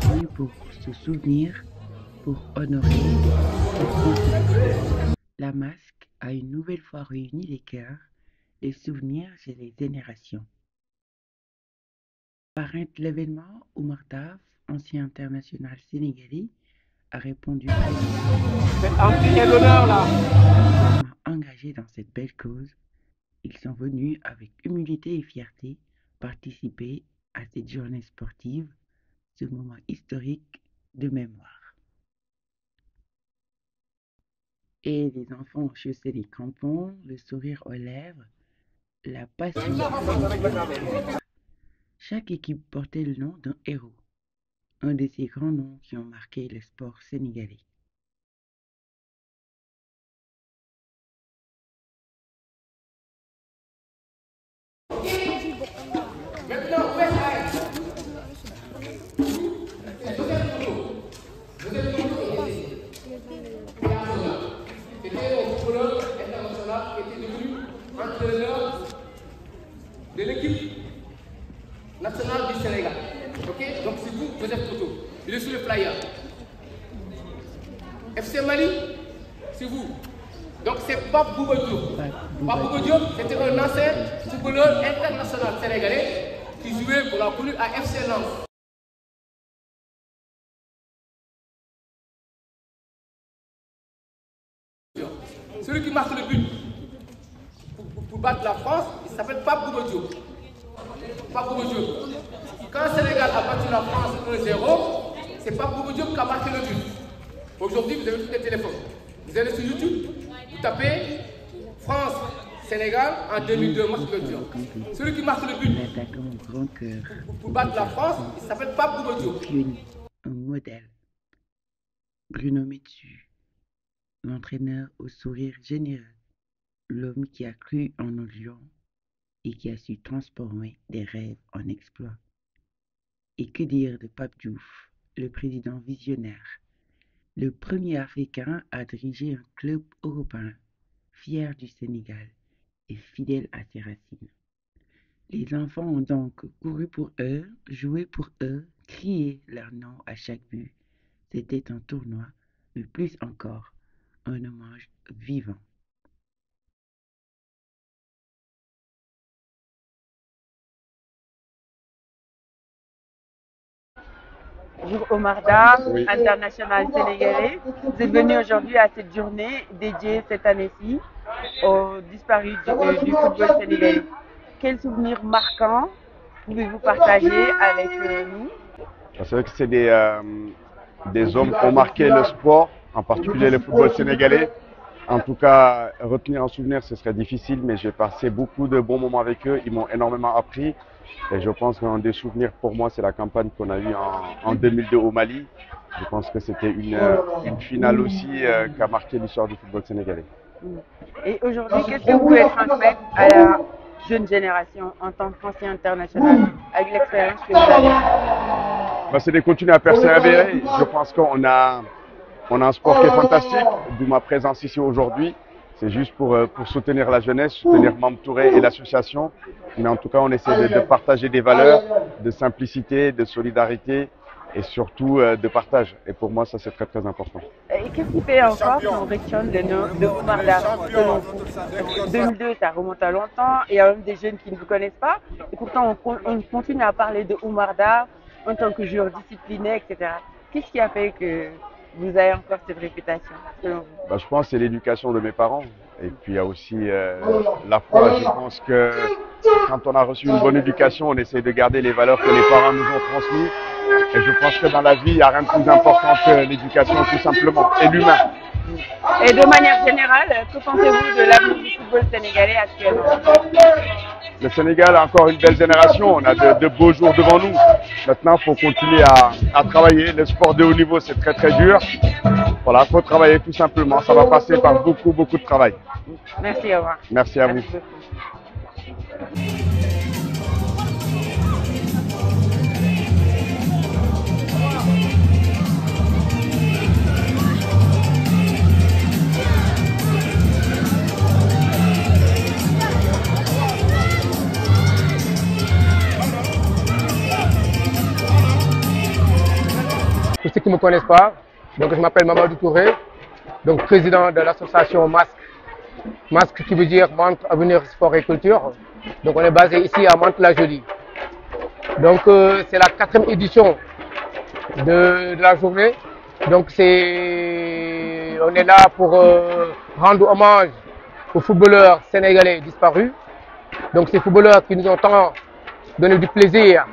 journée pour se souvenir, pour honorer cette institution. La masque a une nouvelle fois réuni les cœurs, les souvenirs et les générations. Parrain de l'événement, Oumar Daf, ancien international sénégalais, a répondu engagé dans cette belle cause. Ils sont venus avec humilité et fierté participer à cette journée sportive, ce moment historique de mémoire. Et les enfants ont chaussé les crampons, le sourire aux lèvres, la passion. Chaque équipe portait le nom d'un héros, un de ces grands noms qui ont marqué le sport sénégalais. Entraîneur de l'équipe nationale du Sénégal. Ok? Donc c'est vous, Joseph Koto. Il est sur le flyer. FC Mali, c'est vous. Donc c'est Pape Bouba Diop. Pape Bouba Diop, c'était un ancien footballeur international sénégalais qui jouait pour la connue à FC Lens. Celui qui marque le but pour battre la France, il s'appelle Pape Bouba Diop. Pape Bouba Diop. Quand le Sénégal a battu la France 1-0, c'est Pape Bouba Diop qui a marqué le but. Aujourd'hui, vous avez tous les téléphones. Vous allez sur YouTube, vous tapez France-Sénégal en 2002, match de Diop. Celui qui marque le but pour battre la France, il s'appelle Pape Bouba Diop. Un modèle. Bruno Metsu, l'entraîneur au sourire généreux, l'homme qui a cru en nos lions et qui a su transformer des rêves en exploits. Et que dire de Pape Diouf, le président visionnaire, le premier Africain à diriger un club européen, fier du Sénégal et fidèle à ses racines. Les enfants ont donc couru pour eux, joué pour eux, crié leur nom à chaque but. C'était un tournoi, mais plus encore, un hommage vivant. Bonjour Oumar Daf, Oui. international sénégalais. Vous êtes venu aujourd'hui à cette journée dédiée cette année-ci aux disparus du football sénégalais. Quels souvenirs marquants pouvez-vous partager avec nous? C'est vrai que c'est des hommes qui ont marqué le sport, en particulier le football sénégalais. En tout cas, retenir un souvenir, ce serait difficile, mais j'ai passé beaucoup de bons moments avec eux. Ils m'ont énormément appris. Et je pense qu'un des souvenirs pour moi, c'est la campagne qu'on a eue en 2002 au Mali. Je pense que c'était une finale aussi qui a marqué l'histoire du football sénégalais. Et aujourd'hui, qu'est-ce que vous pouvez transmettre à la jeune génération en tant qu'ancien international avec l'expérience que vous avez? C'est de continuer à persévérer. Je pense qu'on a un sport qui est fantastique, d'où ma présence ici aujourd'hui. C'est juste pour soutenir la jeunesse, soutenir Mame Touré et l'association. Mais en tout cas, on essaie de partager des valeurs, de simplicité, de solidarité et surtout de partage. Et pour moi, ça c'est très très important. Et qu'est-ce qui fait encore qu'on retient le nom de Oumar Daf selon vous? 2002, ça remonte à longtemps. Il y a même des jeunes qui ne vous connaissent pas. Et pourtant, on continue à parler de Oumar Daf en tant que joueur discipliné, etc. Qu'est-ce qui a fait que vous avez encore cette réputation selon vous? Je pense que c'est l'éducation de mes parents. Et puis il y a aussi la foi. Je pense que quand on a reçu une bonne éducation, on essaie de garder les valeurs que les parents nous ont transmises. Et je pense que dans la vie, il n'y a rien de plus important que l'éducation tout simplement, et l'humain. Et de manière générale, que pensez-vous de l'avenir du football sénégalais actuellement? Le Sénégal a encore une belle génération, on a de beaux jours devant nous. Maintenant, il faut continuer à travailler. Le sport de haut niveau, c'est très très dur. Voilà, il faut travailler tout simplement. Ça va passer par beaucoup de travail. Merci, au revoir. Merci à vous. Merci beaucoup. ne me connaissent pas, donc je m'appelle Mamadou Touré, donc président de l'association MASC. MASC qui veut dire Mantes Avenir Sport et Culture. Donc on est basé ici à Mantes-la-Jolie. Donc c'est la 4e édition de la journée. Donc on est là pour rendre hommage aux footballeurs sénégalais disparus. Donc ces footballeurs qui nous ont tant donné du plaisir,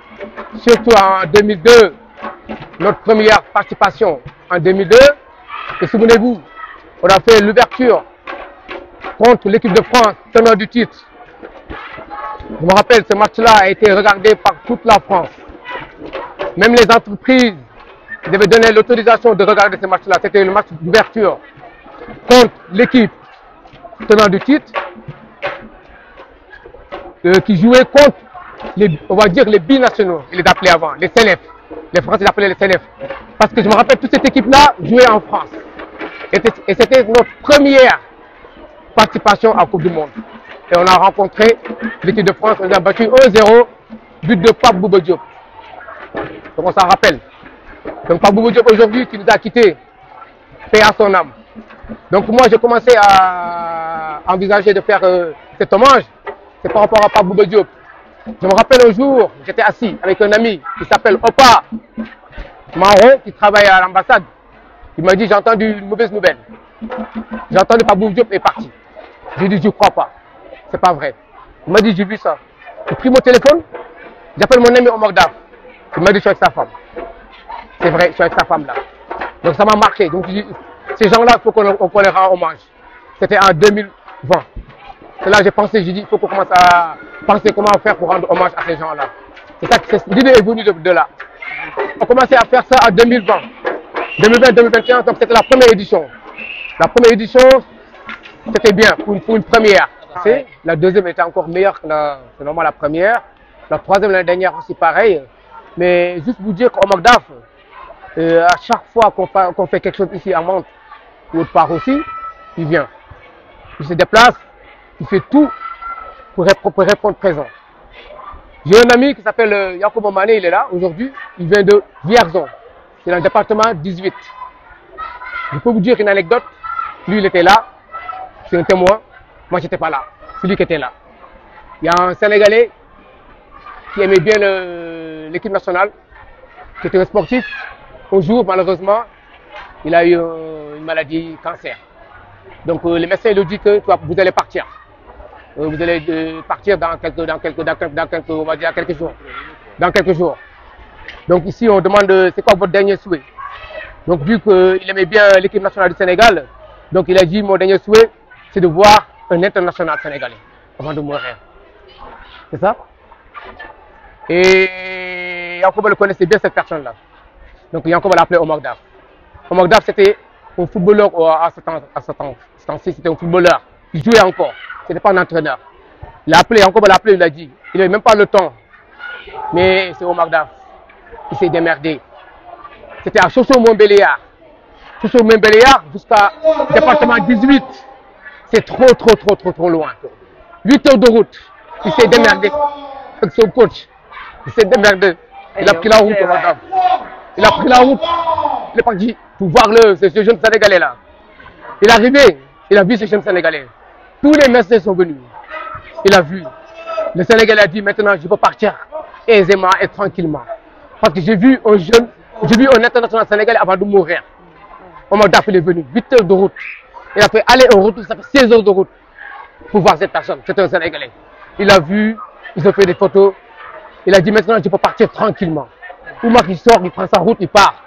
surtout en 2002, notre première participation en 2002. Et souvenez-vous, on a fait l'ouverture contre l'équipe de France, tenant du titre. Je me rappelle, ce match-là a été regardé par toute la France. Même les entreprises devaient donner l'autorisation de regarder ce match-là. C'était le match d'ouverture contre l'équipe tenant du titre qui jouait contre, on va dire, les binationaux. Ils les appelaient avant, les CNF. Les Français les appelaient les CNF. Parce que je me rappelle, toute cette équipe-là jouait en France. Et c'était notre première participation à la Coupe du Monde. Et on a rencontré l'équipe de France, on les a battu 1-0, but de Pape Bouba Diop. Donc on s'en rappelle. Donc Pape Bouba Diop aujourd'hui qui nous a quittés, paix à son âme. Donc moi j'ai commencé à envisager de faire cet hommage, c'est par rapport à Pape Bouba Diop. Je me rappelle un jour, j'étais assis avec un ami qui s'appelle Opa Marron, qui travaille à l'ambassade. Il m'a dit j'ai entendu une mauvaise nouvelle. J'ai entendu Pape Bouba Diop est parti. J'ai dit je ne crois pas. C'est pas vrai. Il m'a dit j'ai vu ça. J'ai pris mon téléphone, j'appelle mon ami Omar Daf. Il m'a dit je suis avec sa femme. C'est vrai, je suis avec sa femme là. Donc ça m'a marqué. Donc je dis, ces gens-là, il faut qu'on les rende hommage. C'était en 2020. C'est là que j'ai pensé, j'ai dit il faut qu'on commence à penser comment faire pour rendre hommage à ces gens-là. C'est ça que l'idée est venue de là. On a commencé à faire ça en 2020. 2020-2021, donc c'était la première édition. La première édition, c'était bien pour une première. La deuxième était encore meilleure que la première. La troisième, l'année dernière aussi pareil. Mais juste vous dire qu'au Magdaf, à chaque fois qu'on fait quelque chose ici à Mantes ou autre part aussi, il vient. Il se déplace, il fait tout pour répondre présent. J'ai un ami qui s'appelle Yacoub Mané, il est là aujourd'hui. Il vient de Vierzon. C'est dans le département 18. Je peux vous dire une anecdote. Lui, il était là. C'est un témoin. Moi, je n'étais pas là. C'est lui qui était là. Il y a un Sénégalais qui aimait bien l'équipe nationale, qui était un sportif. Un jour, malheureusement, il a eu une maladie, cancer. Donc, le médecin lui dit que vous allez partir. Vous allez partir dans quelques jours. Dans quelques jours. Donc ici, on demande c'est quoi votre dernier souhait. Donc vu qu'il aimait bien l'équipe nationale du Sénégal, donc il a dit mon dernier souhait, c'est de voir un international sénégalais avant de mourir. C'est ça. Et Yankoba le connaissait bien cette personne-là. Donc Yankoba l'appelait Omar Daf. Omar Daf, c'était un footballeur à ce temps-ci, c'était un footballeur. Il jouait encore. Ce n'était pas un entraîneur. Il l'a appelé, Yankoba l'a appelé, il a dit. Il n'avait même pas le temps. Mais c'est Omar Daf. Il s'est démerdé. C'était à Chosso-Montbéliard. Chosso-Montbéliard jusqu'à département 18. C'est trop loin. 8 heures de route. Il s'est démerdé avec son coach. Il s'est démerdé. Il a pris la route, Omar Daf. Il a pris la route. Il est parti pour voir ce jeune Sénégalais là. Il est arrivé. Il a vu ce jeune Sénégalais. Tous les médecins sont venus. Il a vu. Le Sénégalais a dit maintenant je peux partir aisément et tranquillement. Parce que j'ai vu un international sénégalais avant de mourir. Omar Daf, il est venu, 8 heures de route. Il a fait aller en route, ça fait 16 heures de route pour voir cette personne. C'est un Sénégalais. Il a vu, ils ont fait des photos. Il a dit maintenant je peux partir tranquillement. Oumar il sort, il prend sa route, il part.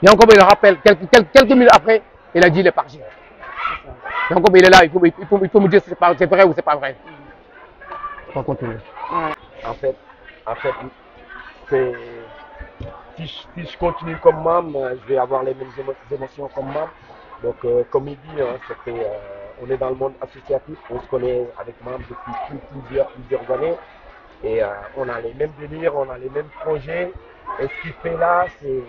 Et encore il le rappelle, quelques minutes après, il a dit il est parti. Et encore il est là, il faut me dire si c'est vrai ou c'est pas vrai. On va continuer. En fait, c'est... Si je continue comme Mam, je vais avoir les mêmes émotions comme Mam. Donc, comme il dit, on est dans le monde associatif, on se connaît avec Mam depuis plusieurs années. Et on a les mêmes délires, on a les mêmes projets. Et ce qu'il fait là, c'est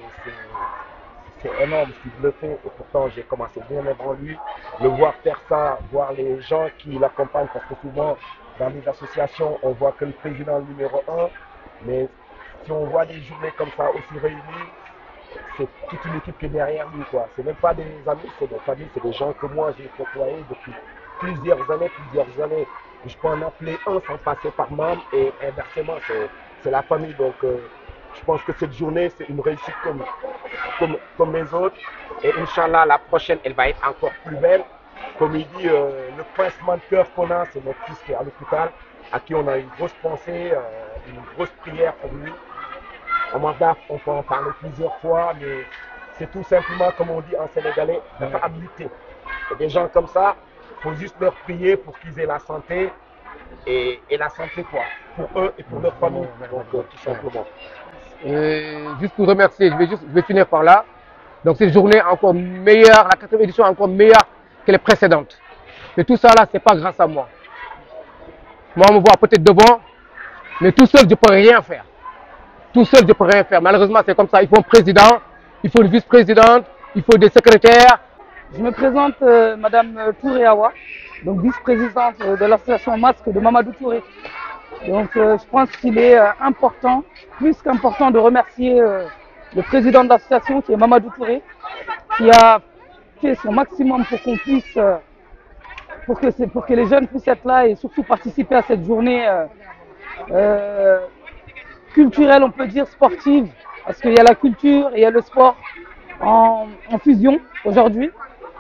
énorme ce qu'il le fait. Et pourtant, j'ai commencé bien avant lui. Le voir faire ça, voir les gens qui l'accompagnent, parce que souvent, dans les associations, on voit que le président numéro 1. Mais si on voit des journées comme ça aussi réunies, c'est toute une équipe qui est derrière lui, quoi. C'est même pas des amis, c'est des familles, c'est des gens que moi j'ai côtoyés depuis plusieurs années. Je peux en appeler un sans passer par membre et inversement, c'est la famille. Donc, je pense que cette journée, c'est une réussite comme les autres. Et Inch'Allah, la prochaine, elle va être encore plus belle. Comme il dit, le pincement de cœur qu'on a, c'est notre fils qui est à l'hôpital, à qui on a une grosse pensée, une grosse prière pour lui. Omar Daf, on peut en parler plusieurs fois, mais c'est tout simplement, comme on dit en sénégalais, la habilité. Et des gens comme ça, il faut juste leur prier pour qu'ils aient la santé et la santé quoi, pour eux et pour leur famille, donc tout simplement. Juste pour remercier, je vais finir par là. Donc cette journée encore meilleure, la 4e édition encore meilleure que les précédentes. Mais tout ça là, c'est pas grâce à moi. Moi, on me voit peut-être devant, mais tout seul, je peux rien faire. Tout seul, je peux rien faire. Malheureusement, c'est comme ça. Il faut un président, il faut une vice-présidente, il faut des secrétaires. Je me présente Madame Touré Awa, donc vice-présidente de l'association Masque de Mamadou Touré. Donc je pense qu'il est important, plus qu'important, de remercier le président de l'association qui est Mamadou Touré, qui a fait son maximum pour qu'on puisse, pour que les jeunes puissent être là et surtout participer à cette journée culturelle, on peut dire sportive, parce qu'il y a la culture et il y a le sport en fusion aujourd'hui.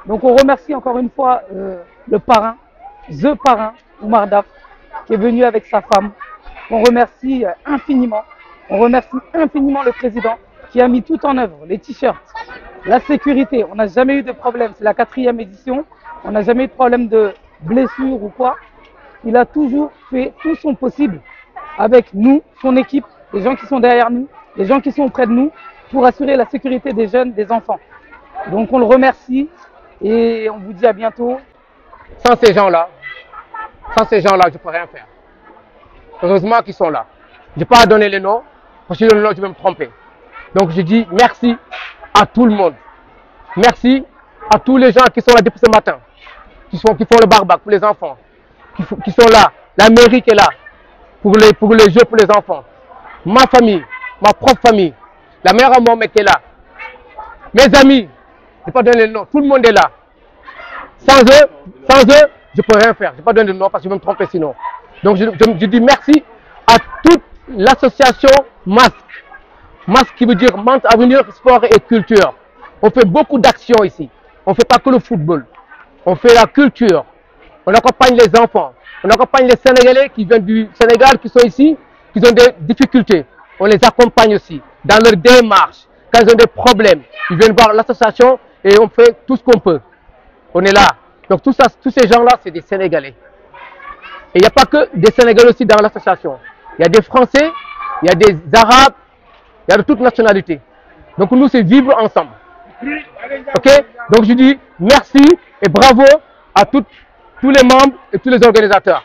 Donc on remercie encore une fois le parrain, the parrain, Oumar Daf, qui est venu avec sa femme. On remercie infiniment. On remercie infiniment le président qui a mis tout en œuvre, les t-shirts, la sécurité. On n'a jamais eu de problème, c'est la 4e édition. On n'a jamais eu de problème de blessure ou quoi. Il a toujours fait tout son possible avec nous, son équipe, les gens qui sont derrière nous, les gens qui sont auprès de nous, pour assurer la sécurité des jeunes, des enfants. Donc on le remercie et on vous dit à bientôt. Sans ces gens-là, je ne peux rien faire. Heureusement qu'ils sont là. Je n'ai pas à donner les noms, parce que le nom, je vais me tromper. Donc je dis merci à tout le monde. Merci à tous les gens qui sont là depuis ce matin, qui font le barbac pour les enfants, qui sont là. La mairie qui est là pour les jeux pour les enfants. Ma famille, ma propre famille, la mère à Mohamed qui est là. Mes amis, je n'ai pas donné le nom, tout le monde est là. Sans eux, je ne peux rien faire. Je n'ai pas donné le nom parce que je vais me tromper sinon. Donc je dis merci à toute l'association Masque. Masque qui veut dire Mantes Avenir, Sport et Culture. On fait beaucoup d'actions ici. On ne fait pas que le football. On fait la culture. On accompagne les enfants. On accompagne les Sénégalais qui viennent du Sénégal, qui sont ici, qui ont des difficultés. On les accompagne aussi dans leur démarche. Quand ils ont des problèmes, ils viennent voir l'association et on fait tout ce qu'on peut. On est là. Donc tous ces gens-là, c'est des Sénégalais. Et il n'y a pas que des Sénégalais aussi dans l'association. Il y a des Français, il y a des Arabes, il y a de toutes nationalités. Donc nous, c'est vivre ensemble. Ok? Donc je dis merci et bravo à tous les membres et tous les organisateurs.